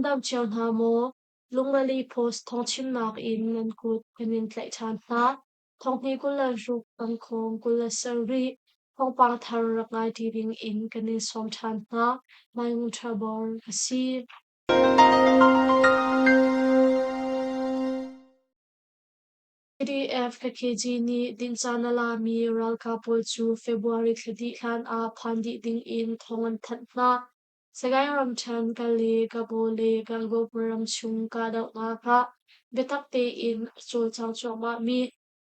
dam chiang ha mo Zinglei Thawngchimnak in nan kut kanin tlai chan na thong hi kula ruk Tangkhawng kula sari thong pang thar rak ngai ti ding in kanin som chan na mai ngung thabor asi PDF ka KG ni din sana la mi ral ka pol chu February thadi khan a phandi ding in thongan that na sagai ram chan ka le ka bole ka go ram chung ka da na ka betak te in chol chang choma mi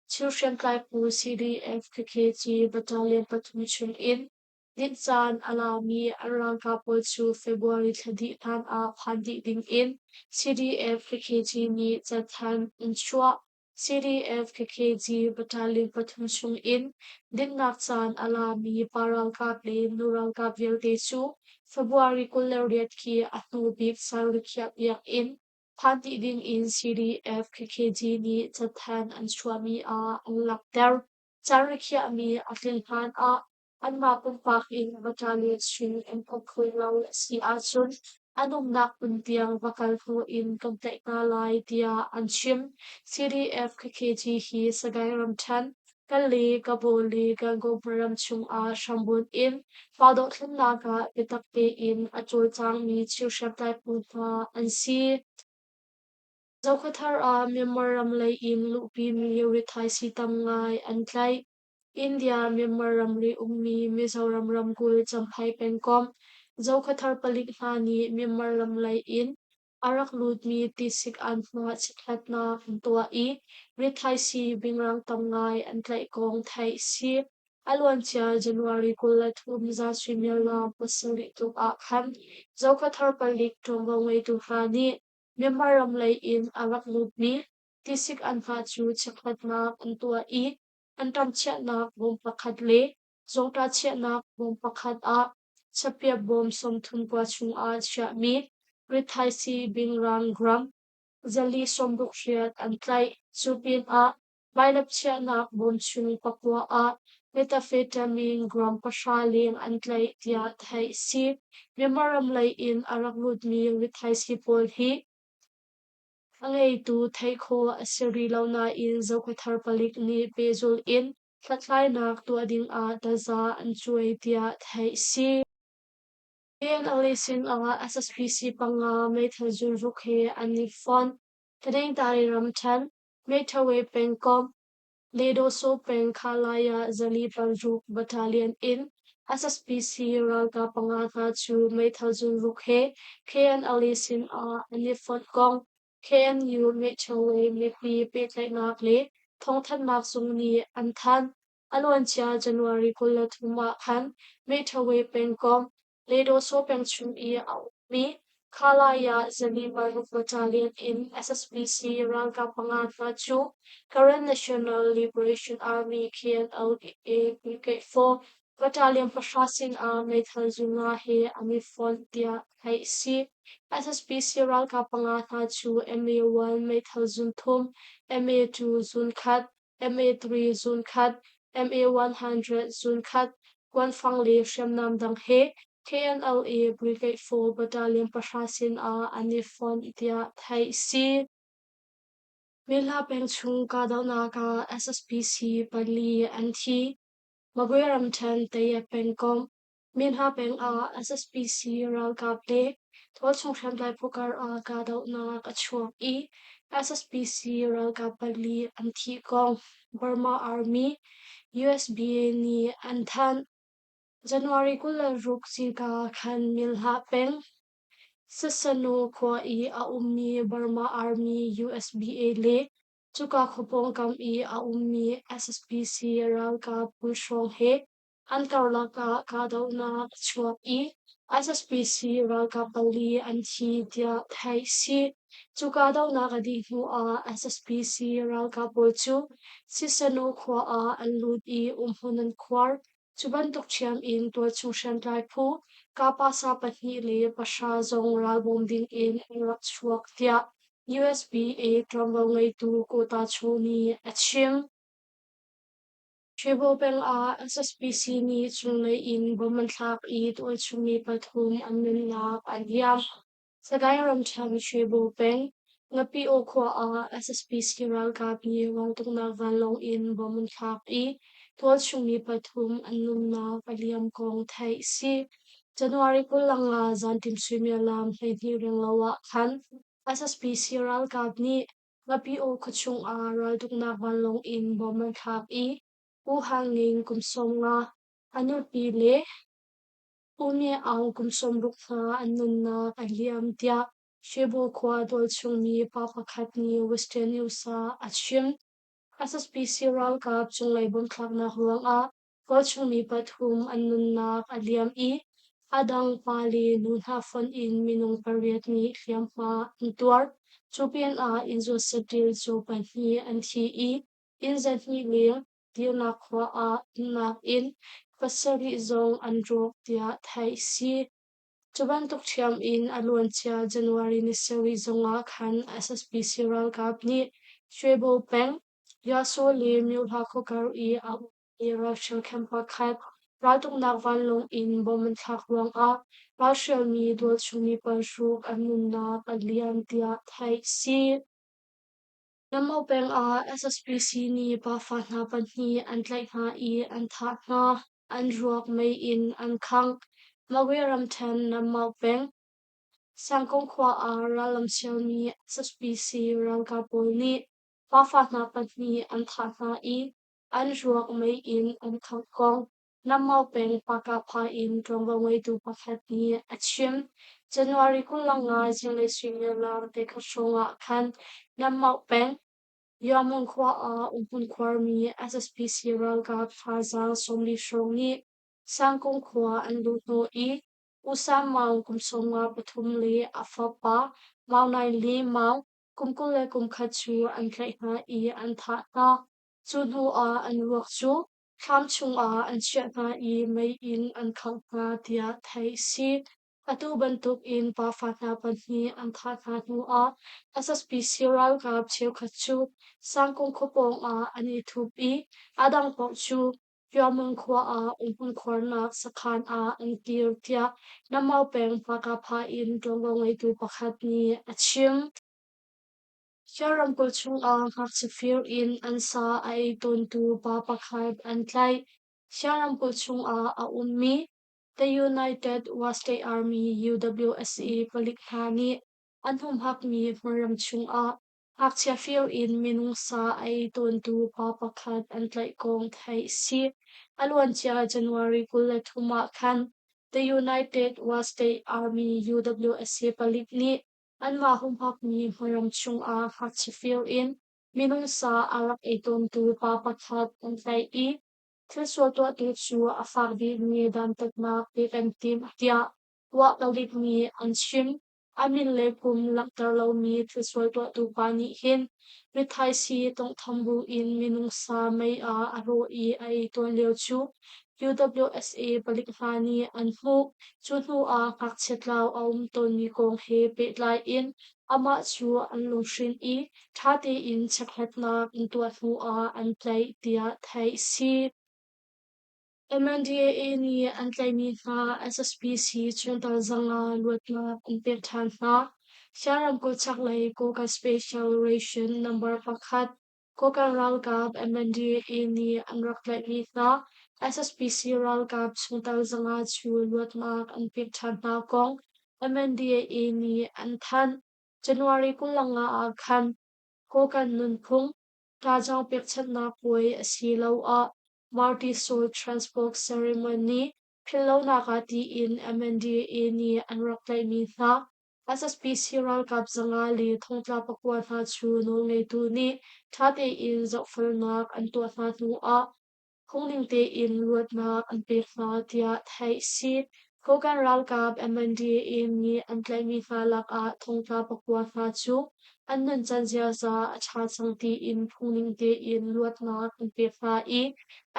children kai pu CDF ka KG battalion pathum chung in din san ala mi arang ka pol chu February thadi khan a phandi ding in CDF ka KG ni chathan in chua CDF KKG Battalion Pathum Chung in Din Nakchan Alami Paral Kaple Nural Kavyal Tesu February Kulariat Ki Atnubik Sarlikiap Yak in Panti Ding in CDF KKG ni Tathan and Swami A Lakter Sarlikiap mi Atilhan A Anmapun Pak in Battalion String and Pokwilaw Si Asun Anong nakuntiang bakal ko in kontek na lai dia anshim CDF KKG hi sagay ramchan kali kaboli gagobaram chung a shambun in padot naga bitakte in achol chang mi chiushap tai pupa ansi Zaukathar a Myanmaram lay in lupi mi rithai si tamngai antlai India Myanmaram li ummi Mizoram ramgul champai penkom Zaukathar palik hani Myanmaram lay in arak lut mi tisik anhma chikhatna tua I rithai si bingrang tamngai antlai kong thai si alwan chia January kulat umza swimyala pasari tuk akhan Zaukathar palik tongwangway tu hani Myanmaram lay in arak lut mi tisik anha chu chikhatna tua I antam chia nak bom pakhat le zongta chia nak bom pakhat a chapia bom somthun kwa chung a chia mi rithai si bingrang gram zali somruk riat antlai chupin a mailap chia nak bom chung pakwa a methamphetamine gram pashaling antlai tia thai si Myanmaram lay in araklut mi rithai si pol hi Angay tu thay ko asiri launa in Zaukathar palik ni pezul in tlatlay nak tu ading a daza anchuay tia thay si Ian alisin ang SSPC panga may thazul rukhe ani fon kading tari ramchan may tawe pengkom ledo so peng khalaya zali panjuk battalion in SSPC raga pangaka chu may thazul rukhe KN alisin ani fon kong KNU may tawe may pi petlay ngakle thong than mak sumni anthan alwan chia January kulat humakhan may tawe pengkom ledo so peng chum I mi khalaya zali panjuk battalion in SSPC raga pangaka chu current National Liberation Army KNLA PK4 Battalion Pashasin a Methazunga he Amifon Tia Hai Si SSPC Ral Kapangata chu MA1 Methazun Thum MA2 Zun Khat MA3 Zun Khat MA100 Zun Khat Kwan Fang Le Shamnam Dang He KNLA Brigade 4 Battalion Pashasin a Anifon Tia Hai Si Mila peng chung ka daw na ka SSPC pali anti magwiram chan te peng kom minha peng a SSPC ral ka ple tol chung chan lai pukar a ka daw na ka chuak I SSPC ral ka pali anti kong Burma Army USBA ni anthan January kula ruk si ka khan milha peng Sasano kwa I a ummi Burma Army USBA le chuka khopong kam I a ummi SSPC ral ka pushong he ankarla ka daw na chuak I SSPC ral ka pali anchi dia thai si chuka daw na ka di hu a SSPC ral ka polchu sisano kwa a anlut I umhunan kwar chubantok chiam in tua chungshan tai phu kapa sa pahni le pasha zong ralbom ding in rak chuak tia USBA trambaway tu kota chuni achim Tribo peng a SSPC ni chunglay in bumantlak I tuol chumi pathum anmin lak anyam Sagai ram cham shebo peng ngapi o khwa a SSP ral ka pi wang tuk na van long in bomun khak I tol chung mi pathum annum na paliam kong thai si January kul langa zan tim swimia lam hlei ni reng lawa khan SSP ral ka ni ngapi o khachung a ral tuk na van long in bomun khak I u hanging kum som nga anu pi le Pune ang kumsom rukha anun na aliam tia shebo kwa dol chung ni papakhat ni Western News sa achim asas ral ka chung lai bom thak na huang a dol chung ni pathum anun na aliam I adang pali nun ha fon in minung pariat ni hliam ma ntuar chupian a inzo satil chu pan hi an thi I in zan hi ling tir na khwa a na in pasari zong androk tia thai si chuban tuk thiam in alwan chia January ni sewi zonga khan SSP ral kap ni shwebo peng ya so le myu ha ko kar I Russian camper khat ratuk nak van long in boman thak wang a Russian mi dol chumi par shuk anun na alian tia thai si Namau peng a SSPC ni pa fa na pan ni an tlai na I an tha na an ruak mai in an khang mawiram then namau peng sangkong kwa a ralam sial mi SSPC ral ka pol ni pa fa na pan ni an tha na I an ruak mai in an khang kong namau peng pa ka pha in tongwa ngoi tu pakhat ni achim January kulanga Zinglei Thawngchimnak te khashonga khan namau peng Yamon kwa a umpun kwarmi SSP ral ka phazal somli shongni sangkong kwa andu no I usam mau kumsonga pathum le afapa maunai le mau kumkule kumkhachu antlai na I antha na chunu a anwak chu tham chung a anchia na I mai in an khang na tia thai si atu bantuk in pa fa na pan hi an tha na nu a SSP ral ka cheu khachu sangkong khopong a ani thupi adang pok chu yamon khwa a umpun khwarna sakhan a angkir tia namau peng paka pha in tongwang tu pakhat ni achim Sharam kul chung a ngak sifir in ansa ai ton tu pa pakhat antlai Sharam kul chung a ummi The United Waste Army UWSA palikhani anhum hak mi maram chung a hak chia fir in minung sa ai ton tu pa pakhat antlai kong thai si alwan chia January kul thuma khan The United Waste Army UWSA palikni anma hum hak mi maram chung a hak chia fir in minung sa arak ai ton tu pa pakhat antlai I Thiswa tua tu chu a fak di ni dan tak na pi kan tim tia wa kalit ni an shim amin le kum lak tar lo mi thiswa tua tu pa ni hin mi thai si tong thambu in minung sa mai a aro I ai ton leo chu UWSA palik hani an hu chu hu a kak chetlaw aum ton ni kong he pe lai in ama chu an lung shin I thate in chakhat na in tua hu a an play tia thai si MNDAA ni an tlaimi na SSPC chuntal zanga luatna an pirthan na siaram ko chaklay ko ka special ration number pakhat ko ka ralgab MNDAA ni an raklaimi na SSPC ralgab chuntal zanga chu luatna an pirthan na kong MNDAA ni an than January kulanga a khan ko kan nun phung tajang pirchat na koi asilo a Marty Soul Transport Ceremony Philo nakati in MNDA ni anraklay mi na SSPC ral kap zanga li thongtla pakwa na chu no ngei tu ni thate in zofal nak an tu na tu a Khongning te in luat nak an pek na tia thai si kokan ral kap MNDA ni an tlai mi na lak a thongtla pakwa na chu an nun chan zia za a cha chang ti in khongning te in luat nak an pek na I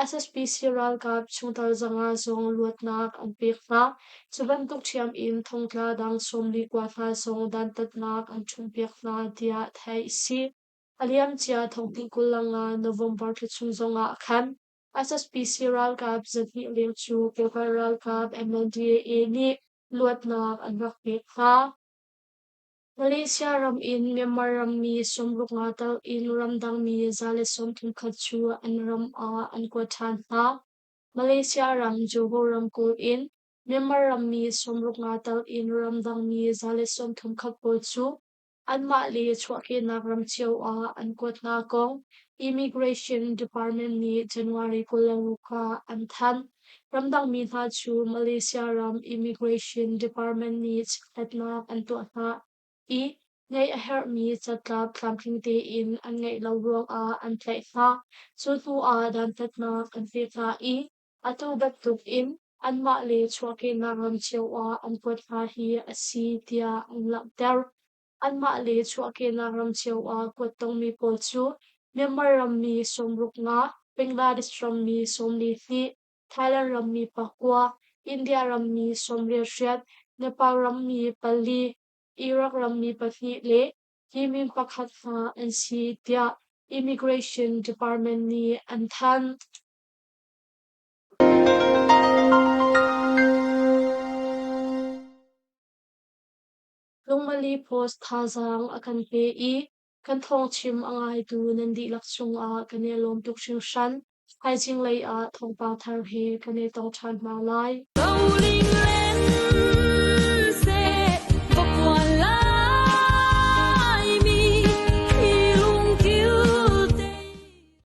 SSPC ral kap chungtal zanga zong luat nak an pek na chuban tuk thiam in thongtla dang som li kwa na zong dan tat nak an chung pek na tia thai si aliam chia thongti kulanga November tu chung zonga khan SSPC ral kap zati liu chu paper ral kap MNDAA ni luat nak an rak pek na Malaysia ram in Myanmar ram mi somruk nga tal in ramdang mi zale som thum khat chu an ram a an ko than ha Malaysia ram Johor ram kul in Myanmar ram mi somruk nga tal in ramdang mi zale som thum khat pol chu an ma li chhuaki nak ram chiu a an ko na kong Immigration Department ni January kularuka an than ramdang mi na chu Malaysia ram Immigration Department ni chatna an to ha i ngay a her mi chatlap tlamtling te in an ngay lo ruang a an tlai ha chu tu a dan tatna an fi ka i atu bat tuk in an ma le chhuaki na ram chiu a an pot ha hi a si tia an lak ter an ma le chhuaki na ram chiu a kot tong mi pol chu Myanmar ram mi somruk nga Bangladesh ram mi somli thi Thailand ram mi pakwa India ram mi somria shet Nepal ram mi pali Iraq ram mi pahnih le hi min pakhat ha an si tia Immigration Department ni an than lungmali post thazang akan pe i kan thawngchim angai tu nandi lakchung a kane lom tuk hring hran hai Zinglei a thawngpa thar he kane tong than ma lai